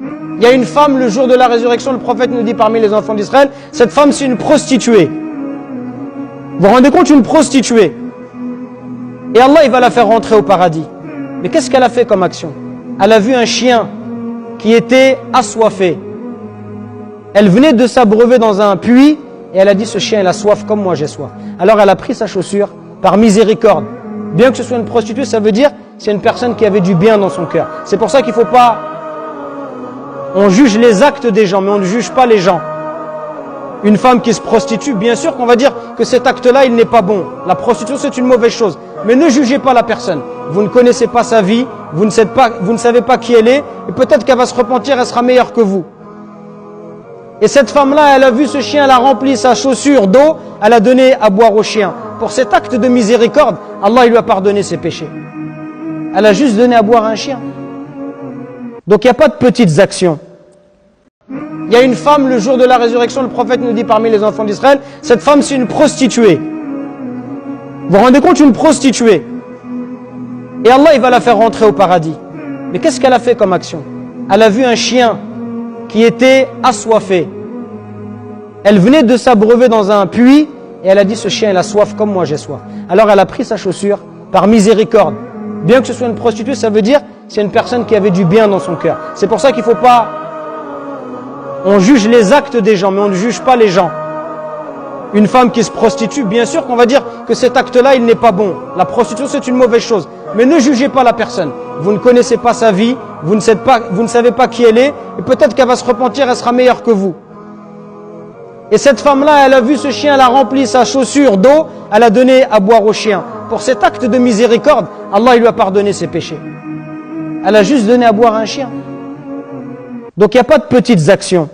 Il y a une femme, le jour de la résurrection, le prophète nous dit parmi les enfants d'Israël, cette femme c'est une prostituée. Vous vous rendez compte, une prostituée. Et Allah il va la faire rentrer au paradis. Mais qu'est-ce qu'elle a fait comme action? Elle a vu un chien qui était assoiffé. Elle venait de s'abreuver dans un puits et elle a dit ce chien il a soif comme moi j'ai soif. Alors elle a pris sa chaussure par miséricorde. Bien que ce soit une prostituée, ça veut dire c'est une personne qui avait du bien dans son cœur. C'est pour ça qu'il ne faut pas... On juge les actes des gens, mais on ne juge pas les gens. Une femme qui se prostitue, bien sûr qu'on va dire que cet acte-là, il n'est pas bon. La prostitution, c'est une mauvaise chose. Mais ne jugez pas la personne. Vous ne connaissez pas sa vie, vous ne savez pas qui elle est, et peut-être qu'elle va se repentir, elle sera meilleure que vous. Et cette femme-là, elle a vu ce chien, elle a rempli sa chaussure d'eau, elle a donné à boire au chien. Pour cet acte de miséricorde, Allah il lui a pardonné ses péchés. Elle a juste donné à boire à un chien. Donc il n'y a pas de petites actions. Il y a une femme, le jour de la résurrection, le prophète nous dit parmi les enfants d'Israël, cette femme c'est une prostituée. Vous vous rendez compte, une prostituée. Et Allah il va la faire rentrer au paradis. Mais qu'est-ce qu'elle a fait comme action? Elle a vu un chien qui était assoiffé. Elle venait de s'abreuver dans un puits et elle a dit ce chien il a soif comme moi j'ai soif. Alors elle a pris sa chaussure par miséricorde. Bien que ce soit une prostituée, ça veut dire c'est une personne qui avait du bien dans son cœur. C'est pour ça qu'il ne faut pas... On juge les actes des gens, mais on ne juge pas les gens. Une femme qui se prostitue, bien sûr qu'on va dire que cet acte-là, il n'est pas bon. La prostitution, c'est une mauvaise chose. Mais ne jugez pas la personne. Vous ne connaissez pas sa vie, vous ne savez pas qui elle est, et peut-être qu'elle va se repentir, elle sera meilleure que vous. Et cette femme-là, elle a vu ce chien, elle a rempli sa chaussure d'eau, elle a donné à boire au chien. Pour cet acte de miséricorde, Allah il lui a pardonné ses péchés. Elle a juste donné à boire à un chien. Donc il n'y a pas de petites actions.